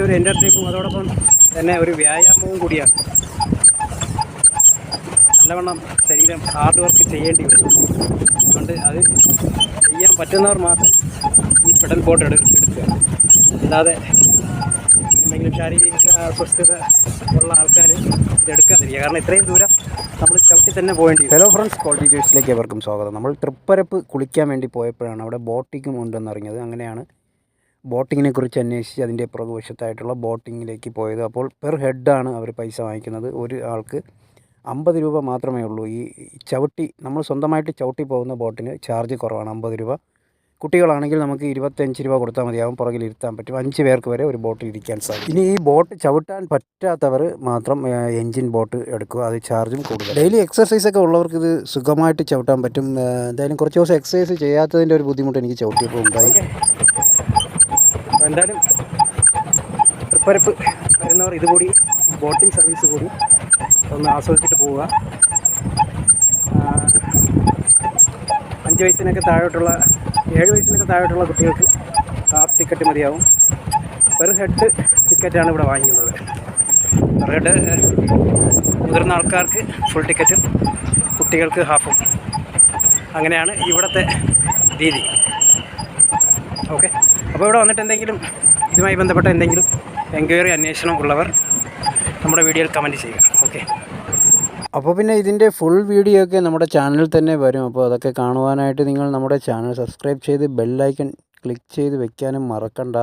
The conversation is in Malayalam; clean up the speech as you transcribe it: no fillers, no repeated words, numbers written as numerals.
ഒരു എൻ്റർടൈനും അതോടൊപ്പം തന്നെ ഒരു വ്യായാമവും കൂടിയാണ്. നല്ലവണ്ണം ശരീരം ഹാർഡ് വർക്ക് ചെയ്യേണ്ടി വരും. അതുകൊണ്ട് അത് ചെയ്യാൻ പറ്റുന്നവർ മാത്രം ഈ പെഡൽ ബോട്ട് എടുക്കുക. അല്ലാതെ എന്തെങ്കിലും ശാരീരിക അസ്വസ്ഥത ഉള്ള ആൾക്കാർ ഇതെടുക്കാതിരിക്കുക. കാരണം ഇത്രയും ദൂരം നമ്മൾ ചവിട്ടി തന്നെ പോകേണ്ടി വരും. ഹലോ ഫ്രണ്ട്സ്, ക്വാളിറ്റി ചോയ്സിലേക്ക് എവർക്കും സ്വാഗതം. നമ്മൾ തൃപ്പരപ്പ് കുളിക്കാൻ വേണ്ടി പോയപ്പോഴാണ് അവിടെ ബോട്ടിങ്ങും ഉണ്ടെന്നറിഞ്ഞത്. അങ്ങനെയാണ് ബോട്ടിങ്ങിനെ കുറിച്ച് അന്വേഷിച്ച് അതിൻ്റെ പുറകുവശത്തായിട്ടുള്ള ബോട്ടിങ്ങിലേക്ക് പോയത്. അപ്പോൾ പെർ ഹെഡാണ് അവർ പൈസ വാങ്ങിക്കുന്നത്. ഒരു ആൾക്ക് 50 രൂപ മാത്രമേ ഉള്ളൂ. ഈ ചവിട്ടി നമ്മൾ സ്വന്തമായിട്ട് ചവിട്ടി പോകുന്ന ബോട്ടിന് ചാർജ് കുറവാണ്, 50 രൂപ. കുട്ടികളാണെങ്കിൽ നമുക്ക് 25 രൂപ കൊടുത്താൽ മതിയാവും. പുറകിൽ ഇരുത്താൻ പറ്റും. 5 പേർക്ക് വരെ ഒരു ബോട്ടിൽ ഇരിക്കാൻ സാധിക്കും. ഇനി ഈ ബോട്ട് ചവിട്ടാൻ പറ്റാത്തവർ മാത്രം എൻജിൻ ബോട്ട് എടുക്കുക. അത് ചാർജും കൂടുതൽ. ഡെയിലി എക്സർസൈസൊക്കെ ഉള്ളവർക്ക് ഇത് സുഖമായിട്ട് ചവിട്ടാൻ പറ്റും. എന്തായാലും കുറച്ച് ദിവസം എക്സസൈസ് ചെയ്യാത്തതിൻ്റെ ഒരു ബുദ്ധിമുട്ട് എനിക്ക് ചവിട്ടിയപ്പോൾ ഉണ്ടായി. എന്തായാലും തൃപ്പരപ്പ് വരുന്നവർ ഇതുകൂടി ബോട്ടിംഗ് സർവീസ് കൂടി ഒന്ന് ആസ്വദിച്ചിട്ട് പോവുക. 5 വയസ്സിനൊക്കെ താഴോട്ടുള്ള 7 വയസ്സിനൊക്കെ താഴോട്ടുള്ള കുട്ടികൾക്ക് ഹാഫ് ടിക്കറ്റ് മതിയാവും. പെർ ഹെഡ് ടിക്കറ്റാണ് ഇവിടെ വാങ്ങിക്കുന്നത്. പെർ ഹെഡ് മുതിർന്ന ആൾക്കാർക്ക് ഫുൾ ടിക്കറ്റും കുട്ടികൾക്ക് ഹാഫും. അങ്ങനെയാണ് ഇവിടുത്തെ രീതി. ഓക്കെ, അപ്പോൾ ഇവിടെ വന്നിട്ട് എന്തെങ്കിലും ഇതുമായി ബന്ധപ്പെട്ട എന്തെങ്കിലും എൻക്വയറി അന്വേഷണം ഉള്ളവർ നമ്മുടെ വീഡിയോയിൽ കമൻറ്റ് ചെയ്യുക. ഓക്കെ, അപ്പോൾ പിന്നെ ഇതിൻ്റെ ഫുൾ വീഡിയോ ഒക്കെ നമ്മുടെ ചാനലിൽ തന്നെ വരും. അപ്പോൾ അതൊക്കെ കാണുവാനായിട്ട് നിങ്ങൾ നമ്മുടെ ചാനൽ സബ്സ്ക്രൈബ് ചെയ്ത് ബെൽ ഐക്കൺ ക്ലിക്ക് ചെയ്ത് വെക്കാനും മറക്കണ്ട.